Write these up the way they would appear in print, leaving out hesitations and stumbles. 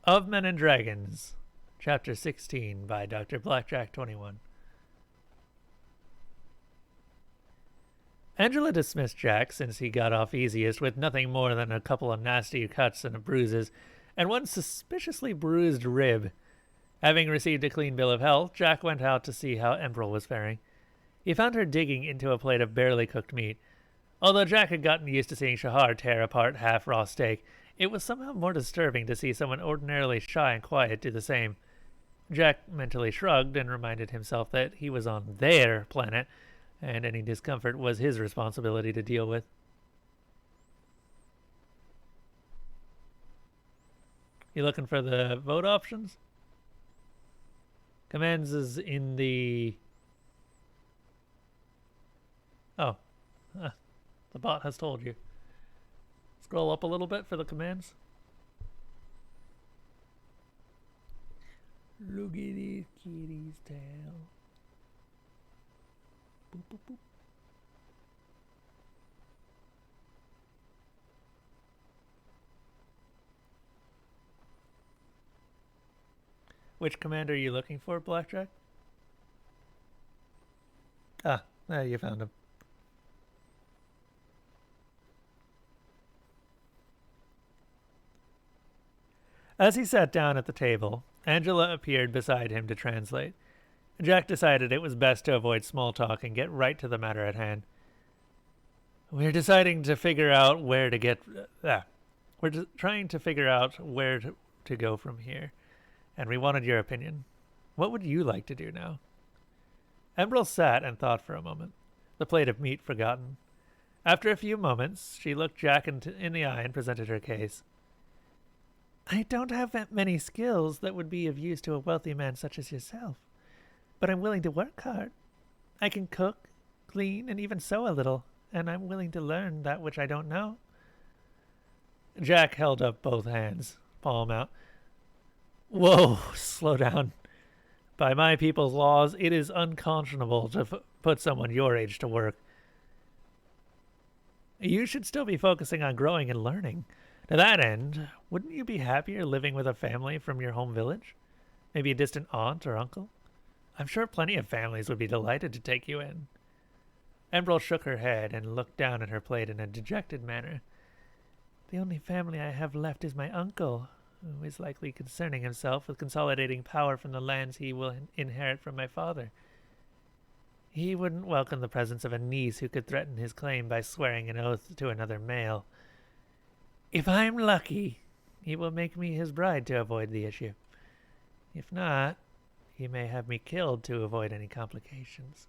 Of Men and Dragons, Chapter 16 by DrBlackJack21. Angela dismissed Jack, since he got off easiest with nothing more than a couple of nasty cuts and bruises, and one suspiciously bruised rib. Having received a clean bill of health, Jack went out to see how Emerald was faring. He found her digging into a plate of barely cooked meat. Although Jack had gotten used to seeing Shahar tear apart half-raw steak, it was somehow more disturbing to see someone ordinarily shy and quiet do the same. Jack mentally shrugged and reminded himself that he was on their planet, and any discomfort was his responsibility to deal with. You looking for the vote options? Commands is in the... Oh. The bot has told you. Scroll up a little bit for the commands. Look at this kitty's tail. Boop, boop, boop. Which command are you looking for, Blackjack? Ah, you found him. As he sat down at the table, Angela appeared beside him to translate. Jack decided it was best to avoid small talk and get right to the matter at hand. We're deciding to figure out where to get... we're trying to figure out where to go from here, and we wanted your opinion. What would you like to do now? Emerald sat and thought for a moment, the plate of meat forgotten. After a few moments, she looked Jack in the eye and presented her case. I don't have that many skills that would be of use to a wealthy man such as yourself, but I'm willing to work hard. I can cook, clean, and even sew a little, and I'm willing to learn that which I don't know. Jack held up both hands, palm out. Whoa, slow down. By my people's laws, it is unconscionable to put someone your age to work. You should still be focusing on growing and learning. To that end, wouldn't you be happier living with a family from your home village? Maybe a distant aunt or uncle? I'm sure plenty of families would be delighted to take you in. Emerald shook her head and looked down at her plate in a dejected manner. The only family I have left is my uncle, who is likely concerning himself with consolidating power from the lands he will inherit from my father. He wouldn't welcome the presence of a niece who could threaten his claim by swearing an oath to another male. If I'm lucky, he will make me his bride to avoid the issue. If not, he may have me killed to avoid any complications.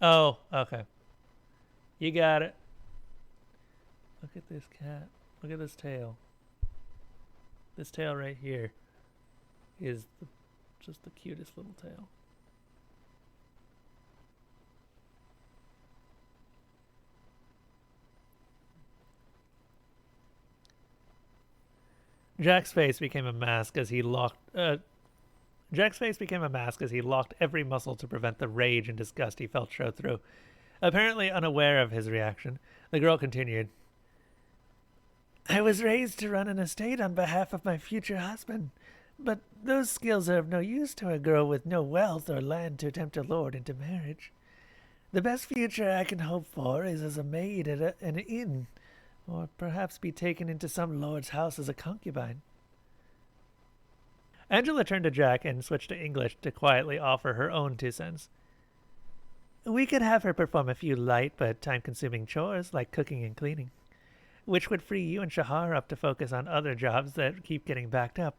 Oh, okay. You got it. Look at this cat. Look at this tail. This tail right here is just the cutest little tail. Jack's face became a mask as he locked every muscle to prevent the rage and disgust he felt show through. Apparently unaware of his reaction, the girl continued. I was raised to run an estate on behalf of my future husband, but those skills are of no use to a girl with no wealth or land to tempt a lord into marriage. The best future I can hope for is as a maid at an inn, or perhaps be taken into some lord's house as a concubine. Angela turned to Jack and switched to English to quietly offer her own 2 cents. We could have her perform a few light but time-consuming chores like cooking and cleaning, which would free you and Shahar up to focus on other jobs that keep getting backed up.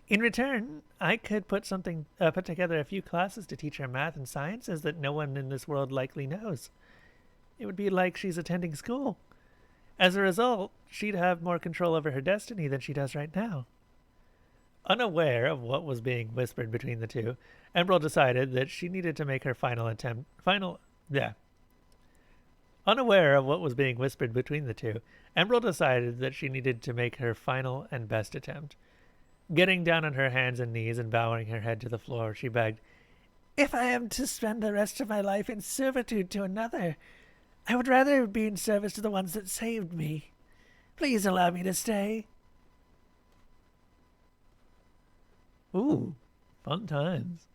In return, I could put together a few classes to teach her math and sciences that no one in this world likely knows. It would be like she's attending school. As a result, she'd have more control over her destiny than she does right now. Unaware of what was being whispered between the two, Emerald decided that she needed to make her final and best attempt. Getting down on her hands and knees and bowing her head to the floor, she begged, If I am to spend the rest of my life in servitude to another, I would rather be in service to the ones that saved me. Please allow me to stay. Ooh, fun times.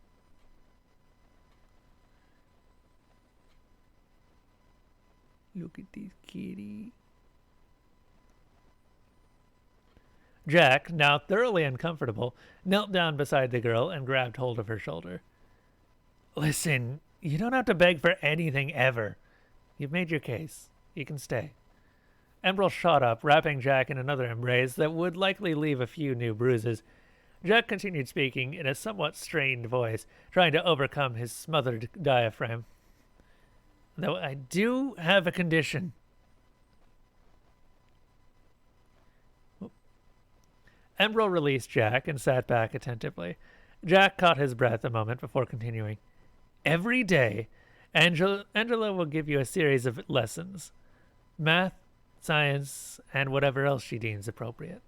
Look at this kitty. Jack, now thoroughly uncomfortable, knelt down beside the girl and grabbed hold of her shoulder. Listen, you don't have to beg for anything ever. You've made your case. You can stay. Emerald shot up, wrapping Jack in another embrace that would likely leave a few new bruises. Jack continued speaking in a somewhat strained voice, trying to overcome his smothered diaphragm. Though I do have a condition. Emerald released Jack and sat back attentively. Jack caught his breath a moment before continuing. Every day, Angela will give you a series of lessons. Math, science, and whatever else she deems appropriate.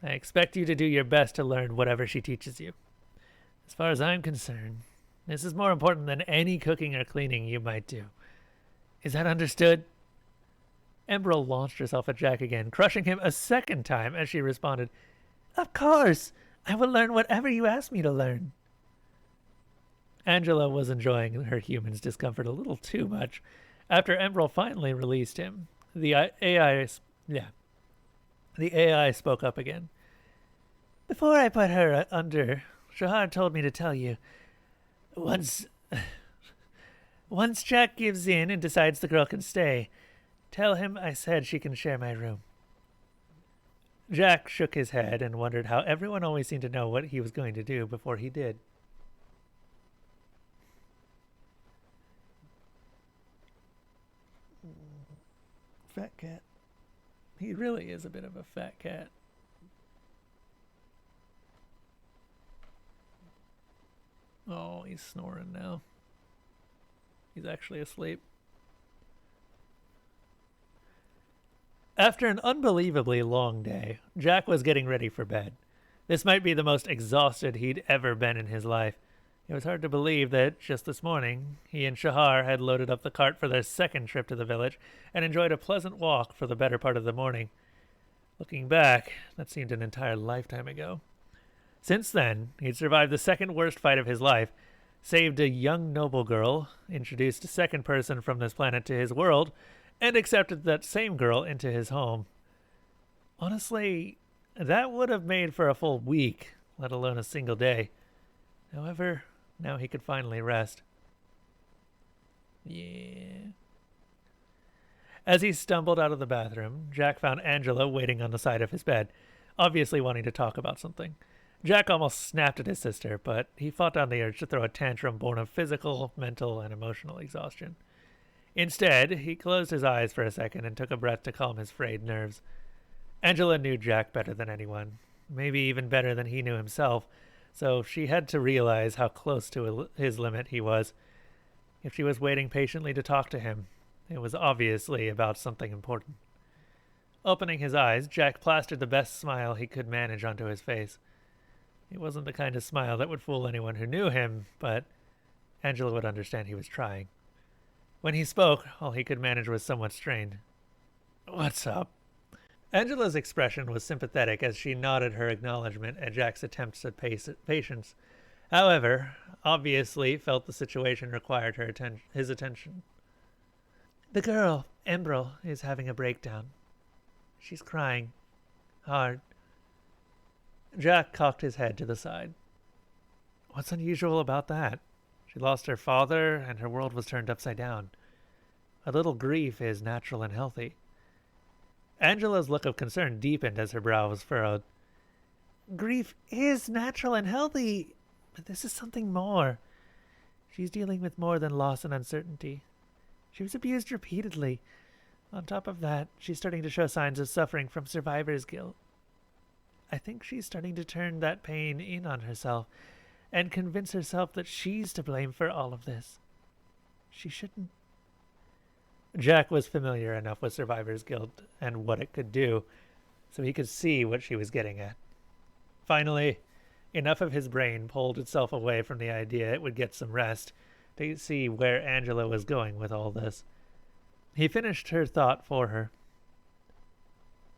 I expect you to do your best to learn whatever she teaches you. As far as I'm concerned, this is more important than any cooking or cleaning you might do. Is that understood? Emerald launched herself at Jack again, crushing him a second time as she responded, Of course! I will learn whatever you ask me to learn. Angela was enjoying her human's discomfort a little too much. After Emerald finally released him, the AI spoke up again. Before I put her under, Shahar told me to tell you, once Jack gives in and decides the girl can stay, tell him I said she can share my room. Jack shook his head and wondered how everyone always seemed to know what he was going to do before he did. Fat cat. He really is a bit of a fat cat. Oh, he's snoring now. He's actually asleep. After an unbelievably long day, Jack was getting ready for bed. This might be the most exhausted he'd ever been in his life. It was hard to believe that, just this morning, he and Shahar had loaded up the cart for their second trip to the village and enjoyed a pleasant walk for the better part of the morning. Looking back, that seemed an entire lifetime ago. Since then, he'd survived the second worst fight of his life, saved a young noble girl, introduced a second person from this planet to his world, and accepted that same girl into his home. Honestly, that would have made for a full week, let alone a single day. However, now he could finally rest. Yeah. As he stumbled out of the bathroom, Jack found Angela waiting on the side of his bed, obviously wanting to talk about something. Jack almost snapped at his sister, but he fought down the urge to throw a tantrum born of physical, mental, and emotional exhaustion. Instead, he closed his eyes for a second and took a breath to calm his frayed nerves. Angela knew Jack better than anyone, maybe even better than he knew himself, so she had to realize how close to his limit he was. If she was waiting patiently to talk to him, it was obviously about something important. Opening his eyes, Jack plastered the best smile he could manage onto his face. It wasn't the kind of smile that would fool anyone who knew him, but Angela would understand he was trying. When he spoke, all he could manage was somewhat strained. What's up? Angela's expression was sympathetic as she nodded her acknowledgement at Jack's attempts at patience. However, obviously felt the situation required his attention. The girl, Emerald, is having a breakdown. She's crying. Hard. Jack cocked his head to the side. What's unusual about that? She lost her father, and her world was turned upside down. A little grief is natural and healthy. Angela's look of concern deepened as her brow was furrowed. Grief is natural and healthy, but this is something more. She's dealing with more than loss and uncertainty. She was abused repeatedly. On top of that, she's starting to show signs of suffering from survivor's guilt. I think she's starting to turn that pain in on herself and convince herself that she's to blame for all of this. She shouldn't. Jack was familiar enough with survivor's guilt and what it could do, so he could see what she was getting at. Finally, enough of his brain pulled itself away from the idea it would get some rest to see where Angela was going with all this. He finished her thought for her.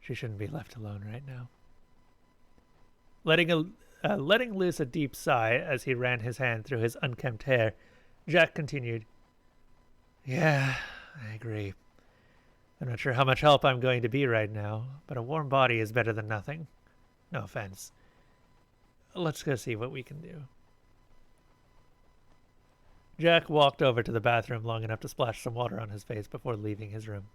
She shouldn't be left alone right now. Letting loose a deep sigh as he ran his hand through his unkempt hair, Jack continued, "Yeah, I agree. I'm not sure how much help I'm going to be right now, but a warm body is better than nothing. No offense. Let's go see what we can do." Jack walked over to the bathroom long enough to splash some water on his face before leaving his room.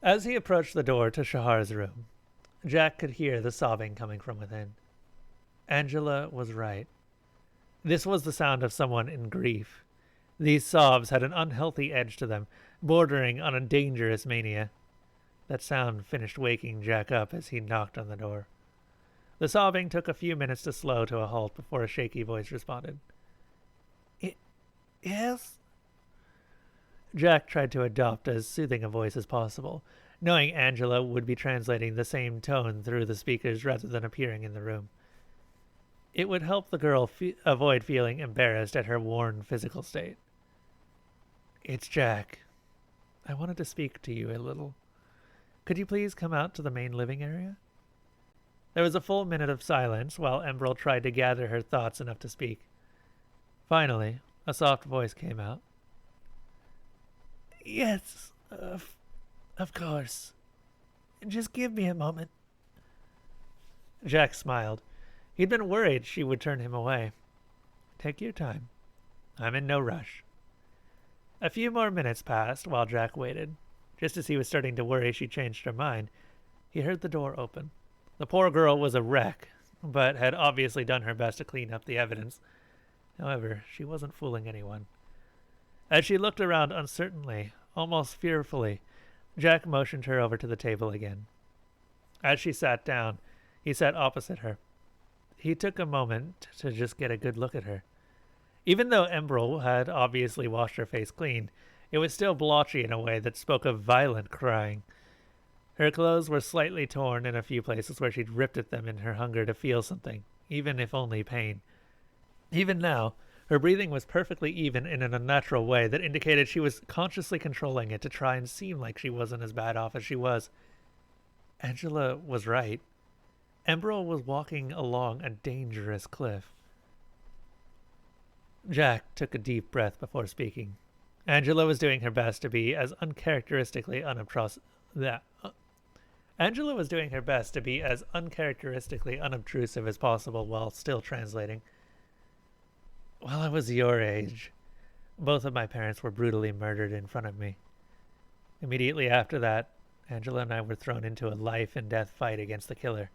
As he approached the door to Shahar's room, Jack could hear the sobbing coming from within. Angela was right. This was the sound of someone in grief. These sobs had an unhealthy edge to them, bordering on a dangerous mania. That sound finished waking Jack up as he knocked on the door. The sobbing took a few minutes to slow to a halt before a shaky voice responded. Yes? Jack tried to adopt as soothing a voice as possible, knowing Angela would be translating the same tone through the speakers rather than appearing in the room. It would help the girl avoid feeling embarrassed at her worn physical state. "It's Jack. I wanted to speak to you a little. Could you please come out to the main living area?" There was a full minute of silence while Emerald tried to gather her thoughts enough to speak. Finally, a soft voice came out. "Yes, of course. Just give me a moment." Jack smiled. He'd been worried she would turn him away. "Take your time. I'm in no rush." A few more minutes passed while Jack waited. Just as he was starting to worry she changed her mind, he heard the door open. The poor girl was a wreck, but had obviously done her best to clean up the evidence. However, she wasn't fooling anyone. As she looked around uncertainly, almost fearfully, Jack motioned her over to the table again. As she sat down, he sat opposite her. He took a moment to just get a good look at her. Even though Emerald had obviously washed her face clean, it was still blotchy in a way that spoke of violent crying. Her clothes were slightly torn in a few places where she'd ripped at them in her hunger to feel something, even if only pain. Even now, her breathing was perfectly even in an unnatural way that indicated she was consciously controlling it to try and seem like she wasn't as bad off as she was. Angela was right. Emerald was walking along a dangerous cliff. Jack took a deep breath before speaking. Angela was doing her best to be as uncharacteristically unobtrusive as possible while still translating. "While I was your age, both of my parents were brutally murdered in front of me. Immediately after that, Angela and I were thrown into a life and death fight against the killer.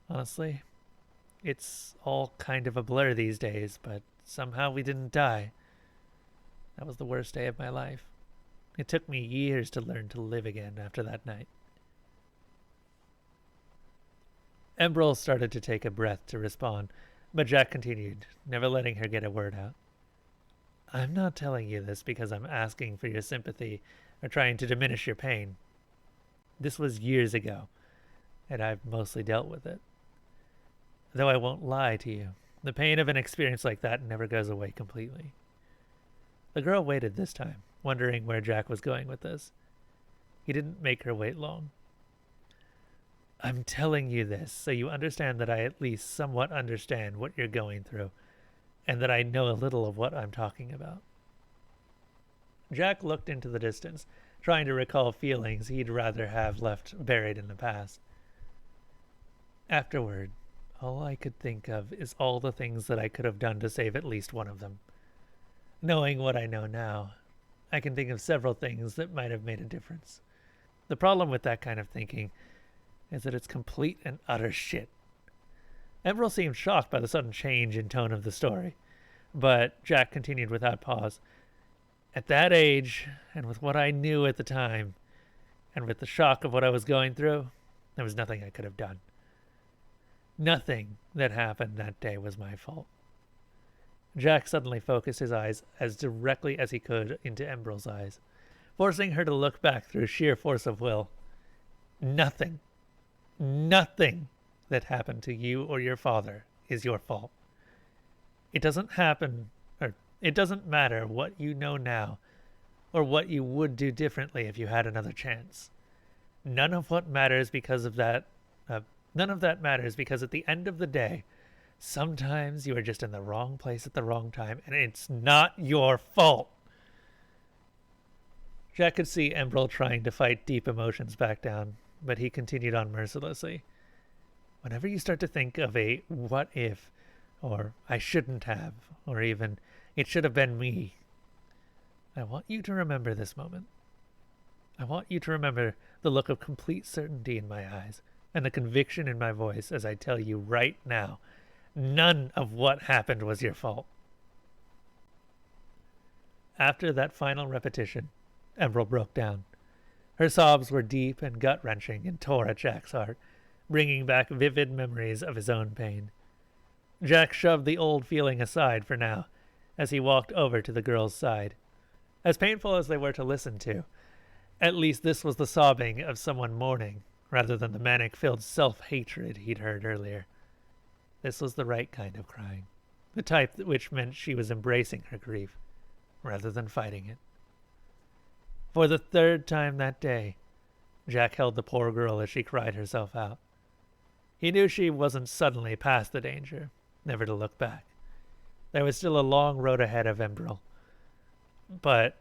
Honestly, it's all kind of a blur these days, but somehow we didn't die. That was the worst day of my life. It took me years to learn to live again after that night." Emerald started to take a breath to respond, but Jack continued, never letting her get a word out. "I'm not telling you this because I'm asking for your sympathy or trying to diminish your pain. This was years ago, and I've mostly dealt with it. Though I won't lie to you, the pain of an experience like that never goes away completely." The girl waited this time, wondering where Jack was going with this. He didn't make her wait long. "I'm telling you this so you understand that I at least somewhat understand what you're going through, and that I know a little of what I'm talking about." Jack looked into the distance, trying to recall feelings he'd rather have left buried in the past. Afterward, all I could think of is all the things that I could have done to save at least one of them. Knowing what I know now, I can think of several things that might have made a difference. The problem with that kind of thinking is that it's complete and utter shit. Emerald seemed shocked by the sudden change in tone of the story, but Jack continued without pause. "At that age, and with what I knew at the time, and with the shock of what I was going through, there was nothing I could have done. Nothing that happened that day was my fault." Jack suddenly focused his eyes as directly as he could into Emerald's eyes, forcing her to look back through sheer force of will. "Nothing that happened to you or your father is your fault. It doesn't matter what you know now or what you would do differently if you had another chance. None of what matters because of that. None of that matters because at the end of the day, sometimes you are just in the wrong place at the wrong time, and it's not your fault. Jack could see Embryl trying to fight deep emotions back down, but he continued on mercilessly. Whenever you start to think of a what if, or I shouldn't have, or even it should have been me, I want you to remember this moment. I want you to remember the look of complete certainty in my eyes and the conviction in my voice as I tell you right now, none of what happened was your fault. After that final repetition, Embryl broke down. Her sobs were deep and gut-wrenching and tore at Jack's heart, bringing back vivid memories of his own pain. Jack shoved the old feeling aside for now as he walked over to the girl's side. As painful as they were to listen to, at least this was the sobbing of someone mourning, rather than the manic-filled self-hatred he'd heard earlier. This was the right kind of crying, the type which meant she was embracing her grief, rather than fighting it. For the third time that day, Jack held the poor girl as she cried herself out. He knew she wasn't suddenly past the danger, never to look back. There was still a long road ahead of Embryl, but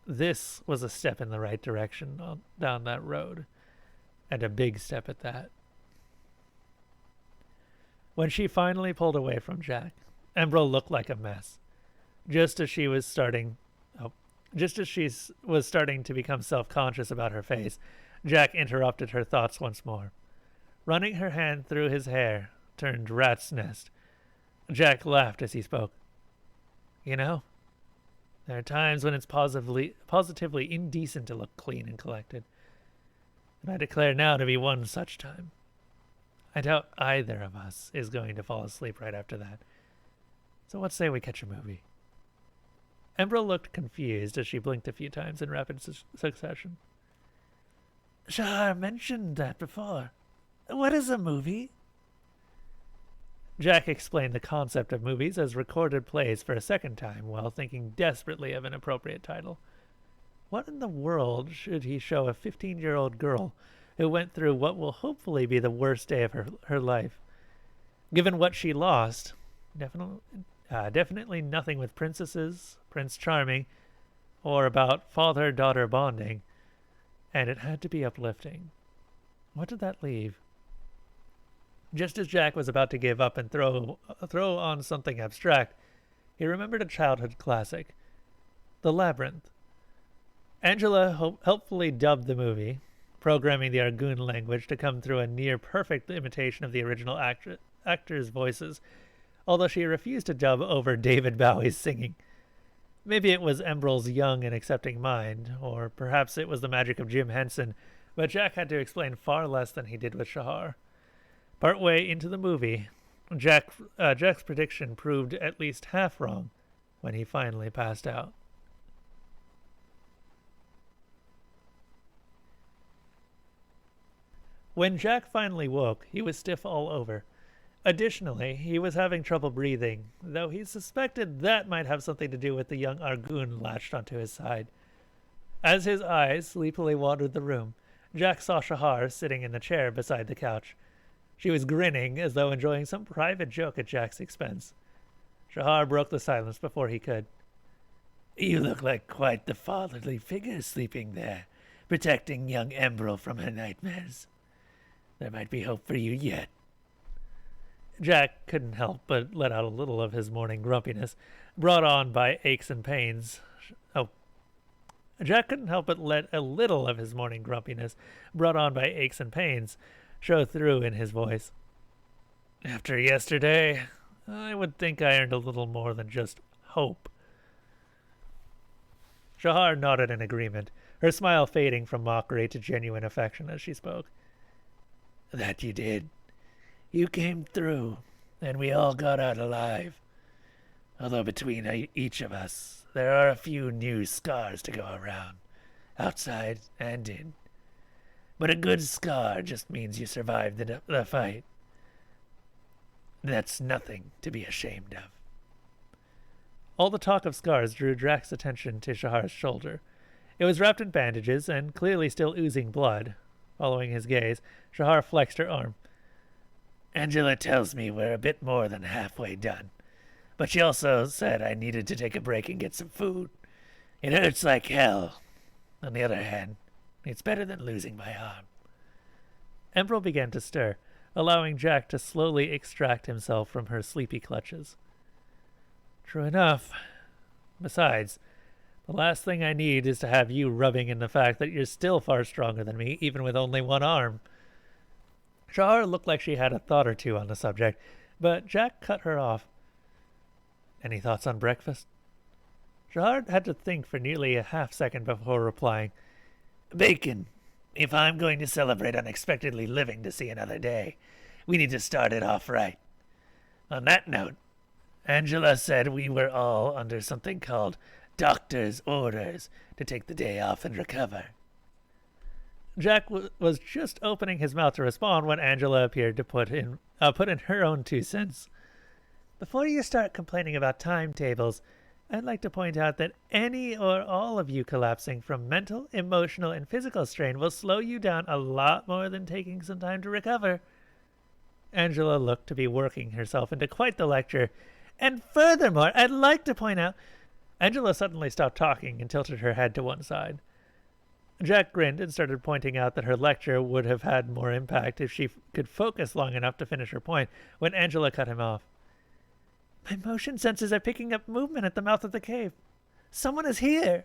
this was a step in the right direction down that road, and a big step at that. When she finally pulled away from Jack, Embryl looked like a mess. Just as she was starting to become self-conscious about her face, Jack interrupted her thoughts once more. Running her hand through his hair turned rat's nest. Jack laughed as he spoke. You know, there are times when it's positively indecent to look clean and collected. And I declare now to be one such time. I doubt either of us is going to fall asleep right after that. So what say we catch a movie? Embryl looked confused as she blinked a few times in rapid succession. Shahar mentioned that before. What is a movie? Jack explained the concept of movies as recorded plays for a second time while thinking desperately of an appropriate title. What in the world should he show a 15-year-old girl who went through what will hopefully be the worst day of her life? Given what she lost, definitely nothing with princesses, Prince Charming, or about father-daughter bonding, and it had to be uplifting. What did that leave? Just as Jack was about to give up and throw on something abstract, he remembered a childhood classic, The Labyrinth. Angela helpfully dubbed the movie, programming the Argoon language to come through a near-perfect imitation of the original actors' voices, although she refused to dub over David Bowie's singing. Maybe it was Embryl's young and accepting mind, or perhaps it was the magic of Jim Henson, but Jack had to explain far less than he did with Shahar. Partway into the movie, Jack's prediction proved at least half wrong when he finally passed out. When Jack finally woke, he was stiff all over. Additionally, he was having trouble breathing, though he suspected that might have something to do with the young Argoon latched onto his side. As his eyes sleepily wandered the room, Jack saw Shahar sitting in the chair beside the couch. She was grinning as though enjoying some private joke at Jack's expense. Shahar broke the silence before he could. You look like quite the fatherly figure sleeping there, protecting young Embryl from her nightmares. There might be hope for you yet. Jack couldn't help but let out a little of his morning grumpiness, brought on by aches and pains. Jack couldn't help but let a little of his morning grumpiness, brought on by aches and pains, show through in his voice. After yesterday, I would think I earned a little more than just hope. Shahar nodded in agreement, her smile fading from mockery to genuine affection as she spoke. That you did. You came through, and we all got out alive. Although between each of us, there are a few new scars to go around, outside and in. But a good scar just means you survived the fight. That's nothing to be ashamed of. All the talk of scars drew Drax's attention to Shahar's shoulder. It was wrapped in bandages and clearly still oozing blood. Following his gaze, Shahar flexed her arm. Angela tells me we're a bit more than halfway done. But she also said I needed to take a break and get some food. It hurts like hell. On the other hand, it's better than losing my arm. Emerald began to stir, allowing Jack to slowly extract himself from her sleepy clutches. True enough. Besides, the last thing I need is to have you rubbing in the fact that you're still far stronger than me, even with only one arm. Shahar looked like she had a thought or two on the subject, but Jack cut her off. Any thoughts on breakfast? Shahar had to think for nearly a half-second before replying. Bacon. If I'm going to celebrate unexpectedly living to see another day, we need to start it off right. On that note, Angela said we were all under something called doctor's orders to take the day off and recover. Jack was just opening his mouth to respond when Angela appeared to put in her own 2 cents. Before you start complaining about timetables, I'd like to point out that any or all of you collapsing from mental, emotional, and physical strain will slow you down a lot more than taking some time to recover. Angela looked to be working herself into quite the lecture. And furthermore, I'd like to point out... Angela suddenly stopped talking and tilted her head to one side. Jack grinned and started pointing out that her lecture would have had more impact if she could focus long enough to finish her point, when Angela cut him off. My motion sensors are picking up movement at the mouth of the cave. Someone is here.